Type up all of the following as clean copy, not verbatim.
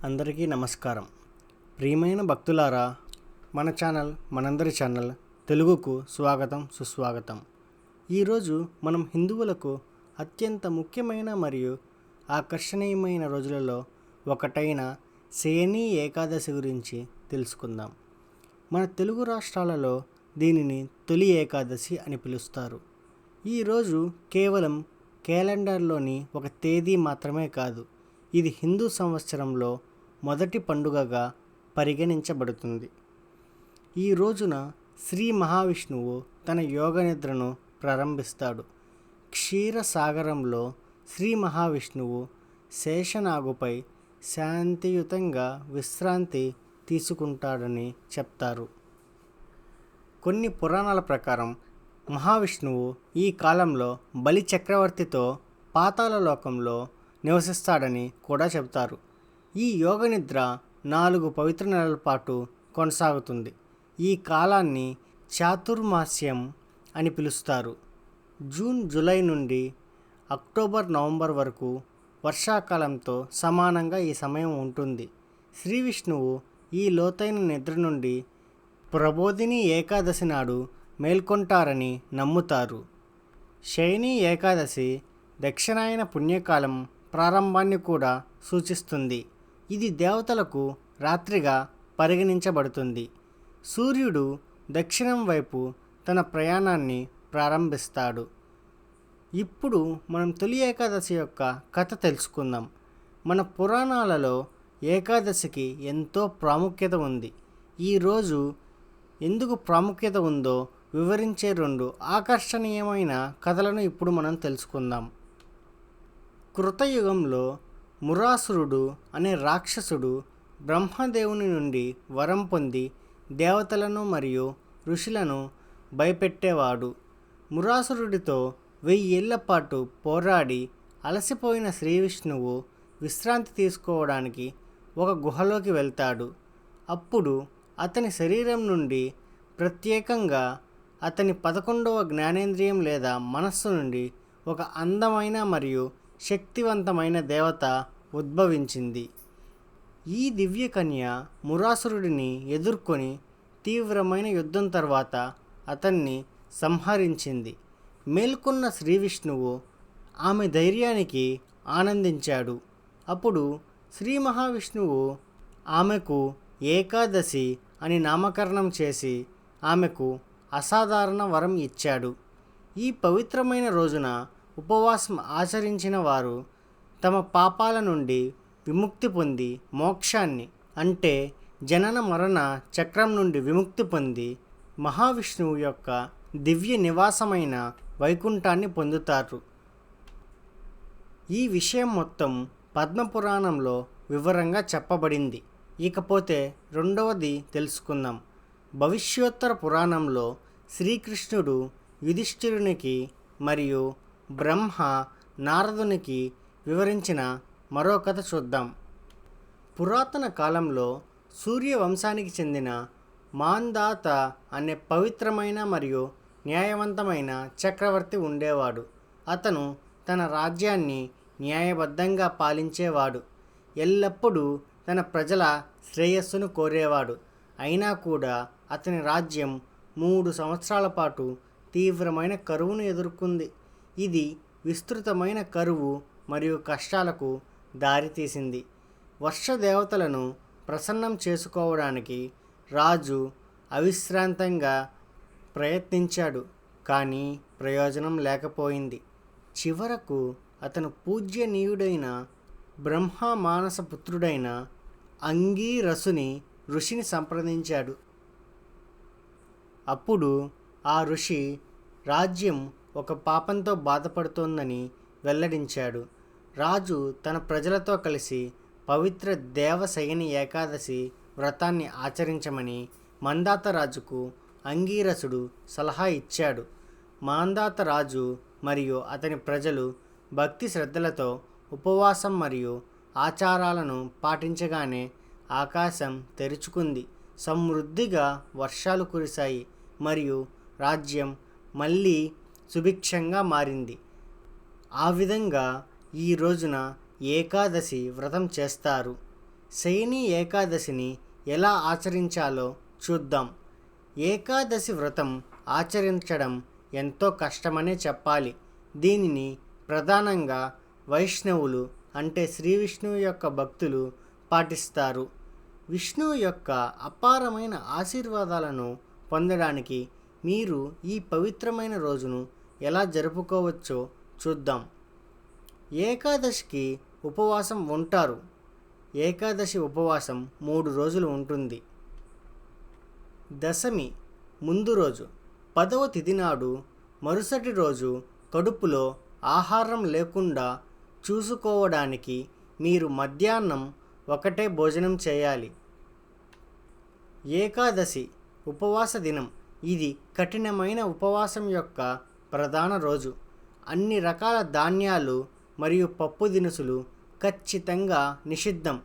అందరికీ నమస్కారం. ప్రియమైన భక్తులారా, మనందరి ఛానల్ తెలుగుకు స్వాగతం, సుస్వాగతం. ఈరోజు మనం హిందువులకు అత్యంత ముఖ్యమైన మరియు ఆకర్షణీయమైన రోజులలో ఒకటైన శయనీ ఏకాదశి గురించి తెలుసుకుందాం. మన తెలుగు రాష్ట్రాలలో దీనిని తొలి ఏకాదశి అని పిలుస్తారు. ఈరోజు కేవలం క్యాలెండర్లోని ఒక తేదీ మాత్రమే కాదు, ఇది హిందూ సంవత్సరంలో మొదటి పండుగగా పరిగణించబడుతుంది. ఈ రోజున శ్రీ మహావిష్ణువు తన యోగ నిద్రను ప్రారంభిస్తాడు. క్షీరసాగరంలో శ్రీ మహావిష్ణువు శేషనాగుపై శాంతియుతంగా విశ్రాంతి తీసుకుంటాడని చెప్తారు. కొన్ని పురాణాల ప్రకారం మహావిష్ణువు ఈ కాలంలో బలి చక్రవర్తితో పాతాళ లోకంలో నివసిస్తాడని కూడా చెబుతారు. ఈ యోగ నిద్ర 4 పవిత్ర నెలల పాటు కొనసాగుతుంది. ఈ కాలాన్ని చాతుర్మాస్యం అని పిలుస్తారు. జూన్, జూలై నుండి అక్టోబర్, నవంబర్ వరకు వర్షాకాలంతో సమానంగా ఈ సమయం ఉంటుంది. శ్రీ విష్ణువు ఈ లోతైన నిద్ర నుండి ప్రబోధిని ఏకాదశి నాడు మేల్కొంటారని నమ్ముతారు. శయనీ ఏకాదశి దక్షిణాయన పుణ్యకాలం ప్రారంభాన్ని కూడా సూచిస్తుంది. ఇది దేవతలకు రాత్రిగా పరిగణించబడుతుంది. సూర్యుడు దక్షిణం వైపు తన ప్రయాణాన్ని ప్రారంభిస్తాడు. ఇప్పుడు మనం తొలి ఏకాదశి యొక్క కథ తెలుసుకుందాం. మన పురాణాలలో ఏకాదశికి ఎంతో ప్రాముఖ్యత ఉంది. ఈరోజు ఎందుకు ప్రాముఖ్యత ఉందో వివరించే 2 ఆకర్షణీయమైన కథలను ఇప్పుడు మనం తెలుసుకుందాం. కృతయుగంలో మురాసురుడు అనే రాక్షసుడు బ్రహ్మదేవుని నుండి వరం పొంది దేవతలను మరియు ఋషులను భయపెట్టేవాడు. మురాసురుడితో 1000 ఏళ్ల పాటు పోరాడి అలసిపోయిన శ్రీ విష్ణువు విశ్రాంతి తీసుకోవడానికి ఒక గుహలోకి వెళ్తాడు. అప్పుడు అతని శరీరం నుండి ప్రత్యేకంగా అతని 11వ జ్ఞానేంద్రియం లేదా మనస్సు నుండి ఒక అందమైన మరియు శక్తివంతమైన దేవత ఉద్భవించింది. ఈ దివ్య కన్య మురాసురుడిని ఎదుర్కొని తీవ్రమైన యుద్ధం తర్వాత అతన్ని సంహరించింది. మేల్కొన్న శ్రీ విష్ణువు ఆమె ధైర్యానికి ఆనందించాడు. అప్పుడు శ్రీ మహావిష్ణువు ఆమెకు ఏకాదశి అని నామకరణం చేసి ఆమెకు అసాధారణ వరం ఇచ్చాడు. ఈ పవిత్రమైన రోజున ఉపవాసం ఆచరించిన వారు తమ పాపాల నుండి విముక్తి పొంది మోక్షాన్ని, అంటే జనన మరణ చక్రం నుండి విముక్తి పొంది మహావిష్ణువు యొక్క దివ్య నివాసమైన వైకుంఠాన్ని పొందుతారు. ఈ విషయం మొత్తం పద్మపురాణంలో వివరంగా చెప్పబడింది. ఇకపోతే 2వది తెలుసుకుందాం. భవిష్యోత్తర పురాణంలో శ్రీకృష్ణుడు యుధిష్ఠిరునికి మరియు బ్రహ్మ నారదునికి వివరించిన మరో కథ చూద్దాం. పురాతన కాలంలో సూర్యవంశానికి చెందిన మాంధాత అనే పవిత్రమైన మరియు న్యాయవంతమైన చక్రవర్తి ఉండేవాడు. అతను తన రాజ్యాన్ని న్యాయబద్ధంగా పాలించేవాడు. ఎల్లప్పుడూ తన ప్రజల శ్రేయస్సును కోరేవాడు. అయినా కూడా అతని రాజ్యం 3 సంవత్సరాల పాటు తీవ్రమైన కరువును ఎదుర్కొంది. ఇది విస్తృతమైన కరువు మరియు కష్టాలకు దారితీసింది. వర్షదేవతలను ప్రసన్నం చేసుకోవడానికి రాజు అవిశ్రాంతంగా ప్రయత్నించాడు, కానీ ప్రయోజనం లేకపోయింది. చివరకు అతను పూజ్యనీయుడైన బ్రహ్మ మానస పుత్రుడైన అంగీరసుని ఋషిని సంప్రదించాడు. అప్పుడు ఆ ఋషి రాజ్యం ఒక పాపంతో బాధపడుతోందని వెల్లడించాడు. రాజు తన ప్రజలతో కలిసి పవిత్ర దేవశయని ఏకాదశి వ్రతాన్ని ఆచరించమని మాంధాత రాజుకు అంగీరసుడు సలహా ఇచ్చాడు. మాంధాత రాజు మరియు అతని ప్రజలు భక్తి శ్రద్ధలతో ఉపవాసం మరియు ఆచారాలను పాటించగానే ఆకాశం తెరుచుకుంది. సమృద్ధిగా వర్షాలు కురిశాయి మరియు రాజ్యం మళ్ళీ సుభిక్షంగా మారింది. ఆ విధంగా ఈ రోజున ఏకాదశి వ్రతం చేస్తారు. శయని ఏకాదశిని ఎలా ఆచరించాలో చూద్దాం. ఏకాదశి వ్రతం ఆచరించడం ఎంతో కష్టమనే చెప్పాలి. దీనిని ప్రధానంగా వైష్ణవులు అంటే శ్రీ విష్ణువు యొక్క భక్తులు పాటిస్తారు. విష్ణువు యొక్క అపారమైన ఆశీర్వాదాలను పొందడానికి మీరు ఈ పవిత్రమైన రోజును ఎలా జరుపుకోవచ్చో చూద్దాం. ఏకాదశికి ఉపవాసం ఉంటారు. ఏకాదశి ఉపవాసం 3 రోజులు ఉంటుంది. దశమి ముందు రోజు 10వ తిథి నాడు మరుసటి రోజు కడుపులో ఆహారం లేకుండా చూసుకోవడానికి మీరు మధ్యాహ్నం ఒకటే భోజనం చేయాలి. ఏకాదశి ఉపవాస దినం. ఇది కఠినమైన ఉపవాసం యొక్క ప్రధాన రోజు. అన్ని రకాల ధాన్యాలు మరియు పప్పు దినుసులు ఖచ్చితంగా నిషిద్ధం.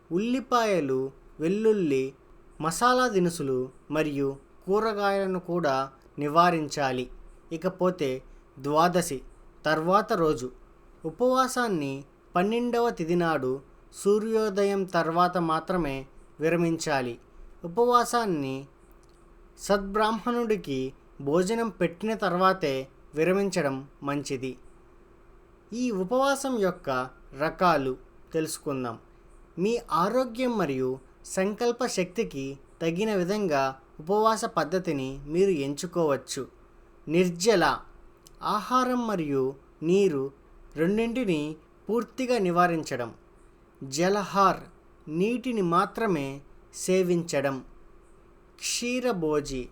ఉల్లిపాయలు, వెల్లుల్లి, మసాలా దినుసులు మరియు కూరగాయలను కూడా నివారించాలి. ఇకపోతే ద్వాదశి తర్వాత రోజు ఉపవాసాన్ని 12వ తిథి నాడు సూర్యోదయం తర్వాత మాత్రమే విరమించాలి. ఉపవాసాన్ని సద్బ్రాహ్మణుడికి భోజనం పెట్టిన తర్వాతే విరమించడం మంచిది. ఈ ఉపవాసం యొక్క రకాలు తెలుసుకుందాం. మీ ఆరోగ్యం మరియు సంకల్ప శక్తికి తగిన విధంగా ఉపవాస పద్ధతిని మీరు ఎంచుకోవచ్చు. నిర్జల ఆహారం మరియు నీరు రెండింటిని పూర్తిగా నివారించడం. జలహార్ నీటిని మాత్రమే సేవించడం. క్షీరభోజి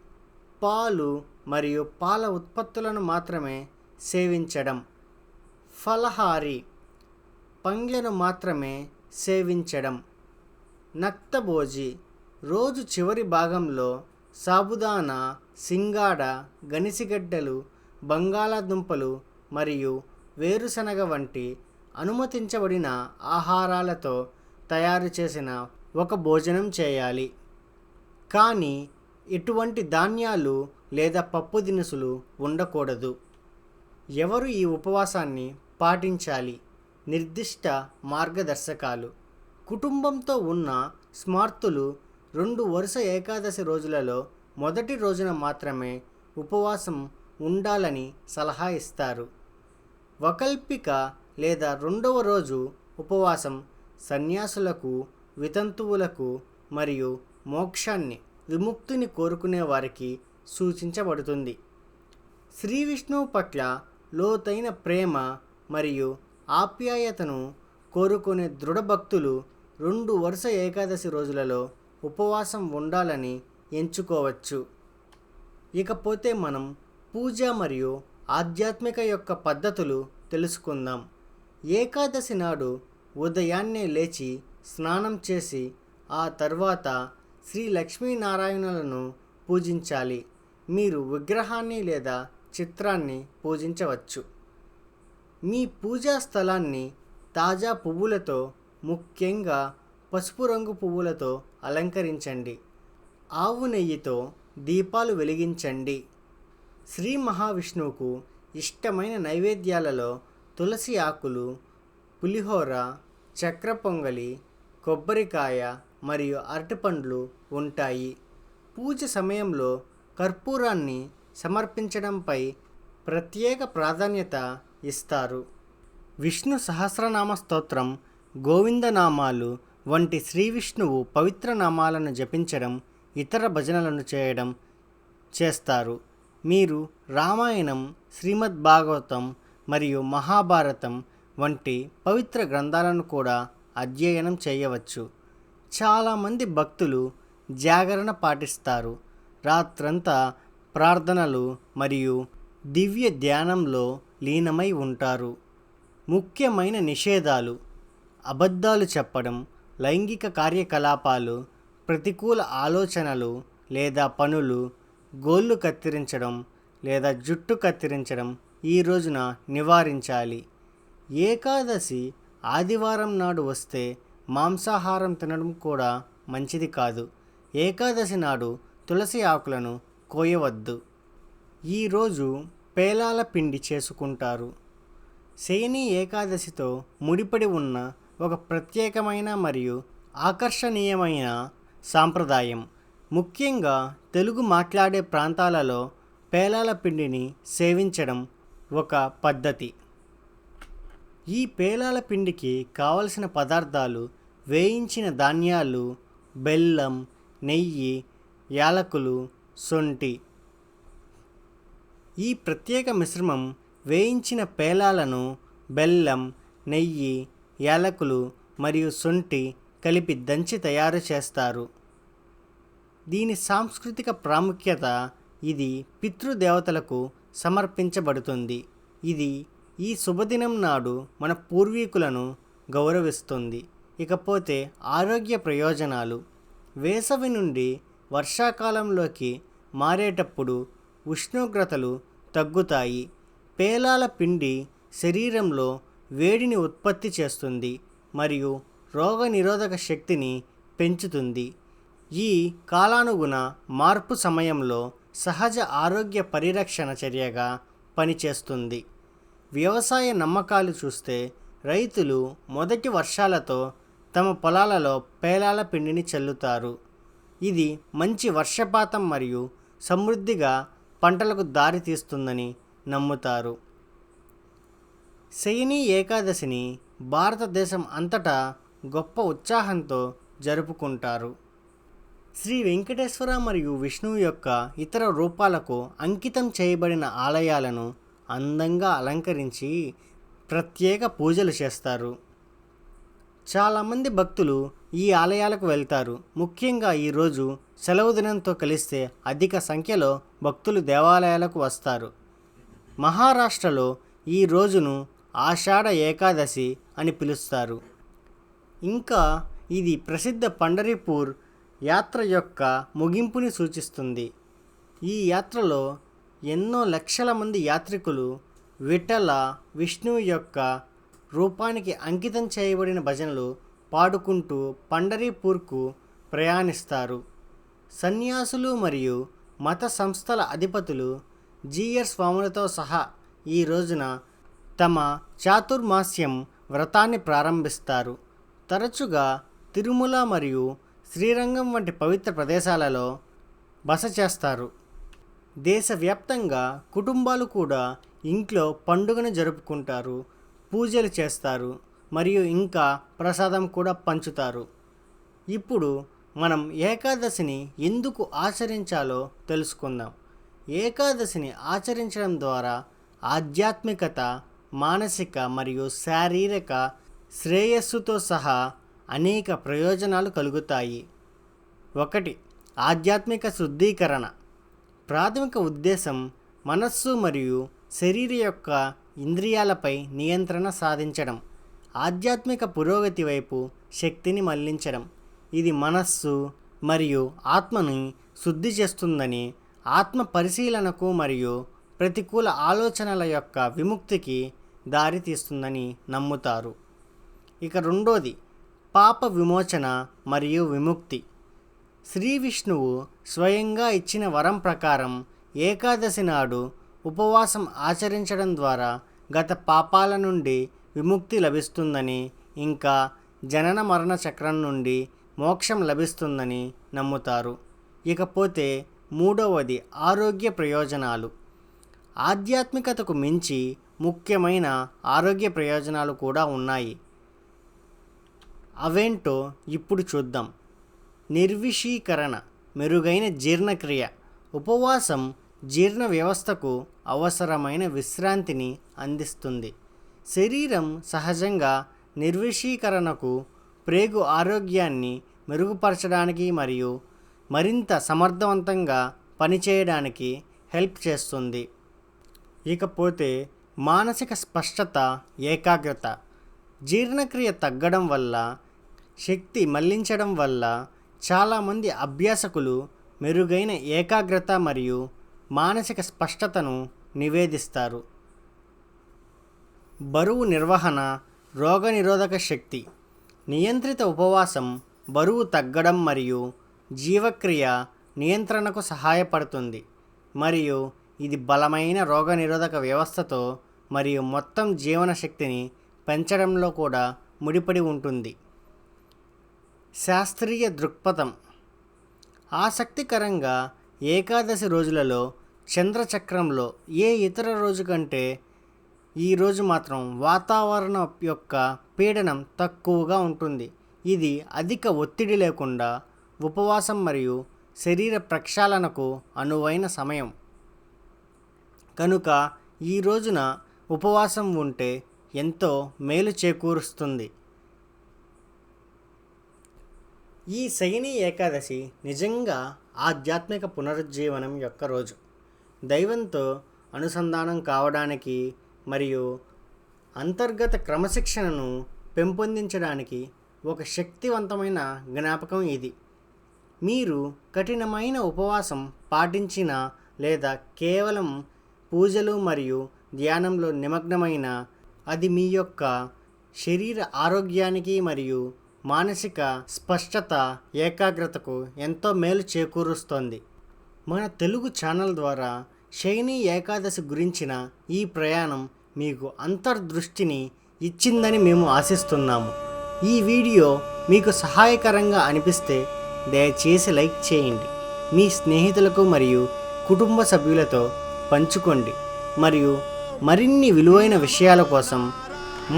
పాలు మరియు పాల ఉత్పత్తులను మాత్రమే సేవించడం. ఫలహారి పండ్లను మాత్రమే సేవించడం. నక్తభోజి రోజు చివరి భాగంలో సాబుదానా, సింగాడ, గనిసిగడ్డలు, బంగాళాదుంపలు మరియు వేరుశనగ వంటి అనుమతించబడిన ఆహారాలతో తయారు చేసిన ఒక భోజనం చేయాలి. కానీ ఎటువంటి ధాన్యాలు లేదా పప్పు దినుసులు ఉండకూడదు. ఎవరు ఈ ఉపవాసాన్ని పాటించాలి? నిర్దిష్ట మార్గదర్శకాలు. కుటుంబంతో ఉన్న స్మార్తులు 2 వరుస ఏకాదశి రోజులలో మొదటి రోజున మాత్రమే ఉపవాసం ఉండాలని సలహా ఇస్తారు. వైకల్పిక లేదా 2వ రోజు ఉపవాసం సన్యాసులకు, వితంతువులకు మరియు మోక్షాన్ని, విముక్తిని కోరుకునే వారికి సూచించబడుతుంది. శ్రీ విష్ణువు పట్ల లోతైన ప్రేమ మరియు ఆప్యాయతను కోరుకునే దృఢ భక్తులు 2 వరుస ఏకాదశి రోజులలో ఉపవాసం ఉండాలని ఎంచుకోవచ్చు. ఇకపోతే మనం పూజ మరియు ఆధ్యాత్మిక యొక్క పద్ధతులు తెలుసుకుందాం. ఏకాదశి నాడు ఉదయాన్నే లేచి స్నానం చేసి ఆ తర్వాత శ్రీ లక్ష్మీనారాయణులను పూజించాలి. మీరు విగ్రహాన్ని లేదా చిత్రాన్ని పూజించవచ్చు. మీ పూజా స్థలాన్ని తాజా పువ్వులతో, ముఖ్యంగా పసుపు రంగు పువ్వులతో అలంకరించండి. ఆవు నెయ్యితో దీపాలు వెలిగించండి. శ్రీ మహావిష్ణువుకు ఇష్టమైన నైవేద్యాలలో తులసి ఆకులు, పులిహోర, చక్ర పొంగలి, కొబ్బరికాయ మరియు అరటిపండ్లు ఉంటాయి. పూజ సమయంలో కర్పూరాన్ని సమర్పించడంపై ప్రత్యేక ప్రాధాన్యత ఇస్తారు. విష్ణు సహస్రనామ స్తోత్రం, గోవిందనామాలు వంటి శ్రీ విష్ణువు పవిత్ర నామాలను జపించడం, ఇతర భజనలను చేయడం చేస్తారు. మీరు రామాయణం, శ్రీమద్ భాగవతం మరియు మహాభారతం వంటి పవిత్ర గ్రంథాలను కూడా అధ్యయనం చేయవచ్చు. చాలామంది భక్తులు జాగరణ పాటిస్తారు. రాత్రంతా ప్రార్థనలు మరియు దివ్య ధ్యానంలో లీనమై ఉంటారు. ముఖ్యమైన నిషేధాలు: అబద్ధాలు చెప్పడం, లైంగిక కార్యకలాపాలు, ప్రతికూల ఆలోచనలు లేదా పనులు, గోళ్ళు కత్తిరించడం లేదా జుట్టు కత్తిరించడం ఈ రోజున నివారించాలి. ఏకాదశి ఆదివారం నాడు వస్తే మాంసాహారం తినడం కూడా మంచిది కాదు. ఏకాదశి నాడు తులసి ఆకులను కోయవద్దు. ఈరోజు పేలాల పిండి చేసుకుంటారు. శయని ఏకాదశితో ముడిపడి ఉన్న ఒక ప్రత్యేకమైన మరియు ఆకర్షణీయమైన సాంప్రదాయం. ముఖ్యంగా తెలుగు మాట్లాడే ప్రాంతాలలో పేలాల పిండిని సేవించడం ఒక పద్ధతి. ఈ పేలాల పిండికి కావలసిన పదార్థాలు వేయించిన ధాన్యాలు, బెల్లం, నెయ్యి, యాలకులు, శొంఠి. ఈ ప్రత్యేక మిశ్రమం వేయించిన పేలాలను బెల్లం, నెయ్యి, యాలకులు మరియు శొంఠి కలిపి దంచి తయారు చేస్తారు. దీని సాంస్కృతిక ప్రాముఖ్యత, ఇది పితృదేవతలకు సమర్పించబడుతుంది. ఇది ఈ శుభదినం నాడు మన పూర్వీకులను గౌరవిస్తుంది. ఇకపోతే ఆరోగ్య ప్రయోజనాలు. వేసవి నుండి వర్షాకాలంలోకి మారేటప్పుడు ఉష్ణోగ్రతలు తగ్గుతాయి. పేలాల పిండి శరీరంలో వేడిని ఉత్పత్తి చేస్తుంది మరియు రోగనిరోధక శక్తిని పెంచుతుంది. ఈ కాలానుగుణ మార్పు సమయంలో సహజ ఆరోగ్య పరిరక్షణ చర్యగా పనిచేస్తుంది. వ్యవసాయ నమ్మకాలు చూస్తే రైతులు మొదటి వర్షాలతో తమ పొలాలలో పేలాల పిండిని చల్లుతారు. ఇది మంచి వర్షపాతం మరియు సమృద్ధిగా పంటలకు దారితీస్తుందని నమ్ముతారు. శయనీ ఏకాదశిని భారతదేశం అంతటా గొప్ప ఉత్సాహంతో జరుపుకుంటారు. శ్రీ వెంకటేశ్వర మరియు విష్ణువు యొక్క ఇతర రూపాలకు అంకితం చేయబడిన ఆలయాలను అందంగా అలంకరించి ప్రత్యేక పూజలు చేస్తారు. చాలామంది భక్తులు ఈ ఆలయాలకు వెళ్తారు. ముఖ్యంగా ఈరోజు సెలవు దినంతో కలిస్తే అధిక సంఖ్యలో భక్తులు దేవాలయాలకు వస్తారు. మహారాష్ట్రలో ఈ రోజును ఆషాఢ ఏకాదశి అని పిలుస్తారు. ఇంకా ఇది ప్రసిద్ధ పండరిపూర్ యాత్ర యొక్క ముగింపుని సూచిస్తుంది. ఈ యాత్రలో ఎన్నో లక్షల మంది యాత్రికులు విఠల విష్ణువు యొక్క రూపానికి అంకితం చేయబడిన భజనలు పాడుకుంటూ పండరిపూర్కు ప్రయాణిస్తారు. సన్యాసులు మరియు మత సంస్థల అధిపతులు జీయర్ స్వాములతో సహా ఈ రోజున తమ చాతుర్మాస్యం వ్రతాన్ని ప్రారంభిస్తారు. తరచుగా తిరుమల మరియు శ్రీరంగం వంటి పవిత్ర ప్రదేశాలలో బస చేస్తారు. దేశవ్యాప్తంగా కుటుంబాలు కూడా ఇంట్లో పండుగను జరుపుకుంటారు, పూజలు చేస్తారు మరియు ఇంకా ప్రసాదం కూడా పంచుతారు. ఇప్పుడు మనం ఏకాదశిని ఎందుకు ఆచరించాలో తెలుసుకుందాం. ఏకాదశిని ఆచరించడం ద్వారా ఆధ్యాత్మికత, మానసిక మరియు శారీరక శ్రేయస్సుతో సహా అనేక ప్రయోజనాలు కలుగుతాయి. 1. ఆధ్యాత్మిక శుద్ధీకరణ. ప్రాథమిక ఉద్దేశం మనస్సు మరియు శరీరం యొక్క ఇంద్రియాలపై నియంత్రణ సాధించడం, ఆధ్యాత్మిక పురోగతి వైపు శక్తిని మళ్లించడం. ఇది మనస్సు మరియు ఆత్మని శుద్ధి చేస్తుందని, ఆత్మ పరిశీలనకు మరియు ప్రతికూల ఆలోచనల యొక్క విముక్తికి దారితీస్తుందని నమ్ముతారు. ఇక 2. పాప విమోచన మరియు విముక్తి. శ్రీ విష్ణువు స్వయంగా ఇచ్చిన వరం ప్రకారం ఏకాదశి నాడు ఉపవాసం ఆచరించడం ద్వారా గత పాపాల నుండి విముక్తి లభిస్తుందని, ఇంకా జనన మరణ చక్రం నుండి మోక్షం లభిస్తుందని నమ్ముతారు. ఇకపోతే 3. ఆరోగ్య ప్రయోజనాలు. ఆధ్యాత్మికతకు మించి ముఖ్యమైన ఆరోగ్య ప్రయోజనాలు కూడా ఉన్నాయి. అవేంటో ఇప్పుడు చూద్దాం. నిర్విషీకరణ, మెరుగైన జీర్ణక్రియ. ఉపవాసం జీర్ణ వ్యవస్థకు అవసరమైన విశ్రాంతిని అందిస్తుంది. శరీరం సహజంగా నిర్విషీకరణకు, ప్రేగు ఆరోగ్యాన్ని మెరుగుపరచడానికి మరియు మరింత సమర్థవంతంగా పనిచేయడానికి హెల్ప్ చేస్తుంది. ఇకపోతే మానసిక స్పష్టత, ఏకాగ్రత. జీర్ణక్రియ తగ్గడం వల్ల, శక్తి మళ్లించడం వల్ల చాలామంది అభ్యాసకులు మెరుగైన ఏకాగ్రత మరియు మానసిక స్పష్టతను నివేదిస్తారు. బరువు నిర్వహణ, రోగనిరోధక శక్తి. నియంత్రిత ఉపవాసం బరువు తగ్గడం మరియు జీవక్రియ నియంత్రణకు సహాయపడుతుంది మరియు ఇది బలమైన రోగనిరోధక వ్యవస్థతో మరియు మొత్తం జీవన శక్తిని పెంచడంలో కూడా ముడిపడి ఉంటుంది. శాస్త్రీయ దృక్పథం. ఆసక్తికరంగా ఏకాదశి రోజులలో చంద్రచక్రంలో ఏ ఇతర రోజు కంటే ఈ రోజు మాత్రం వాతావరణం యొక్క పీడనం తక్కువగా ఉంటుంది. ఇది అధిక ఒత్తిడి లేకుండా ఉపవాసం మరియు శరీర ప్రక్షాళనకు అనువైన సమయం. కనుక ఈ రోజున ఉపవాసం ఉంటే ఎంతో మేలు చేకూరుస్తుంది. ఈ శయని ఏకాదశి నిజంగా ఆధ్యాత్మిక పునరుజ్జీవనం యొక్క రోజు. దైవంతో అనుసంధానం కావడానికి మరియు అంతర్గత క్రమశిక్షణను పెంపొందించడానికి ఒక శక్తివంతమైన జ్ఞాపకం ఇది. మీరు కఠినమైన ఉపవాసం పాటించిన లేదా కేవలం పూజలు మరియు ధ్యానంలో నిమగ్నమైన అది మీ యొక్క శరీర ఆరోగ్యానికి మరియు మానసిక స్పష్టత ఏకాగ్రతకు ఎంతో మేలు చేకూరుస్తోంది. మన తెలుగు ఛానల్ ద్వారా శయని ఏకాదశి గురించిన ఈ ప్రయాణం మీకు అంతర్దృష్టిని ఇచ్చిందని మేము ఆశిస్తున్నాము. ఈ వీడియో మీకు సహాయకరంగా అనిపిస్తే దయచేసి లైక్ చేయండి, మీ స్నేహితులకు మరియు కుటుంబ సభ్యులతో పంచుకోండి మరియు మరిన్ని విలువైన విషయాల కోసం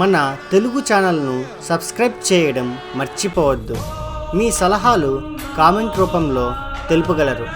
మన తెలుగు ఛానల్ను సబ్స్క్రైబ్ చేయడం మర్చిపోవద్దు. మీ సలహాలు కామెంట్ రూపంలో తెలుపగలరు.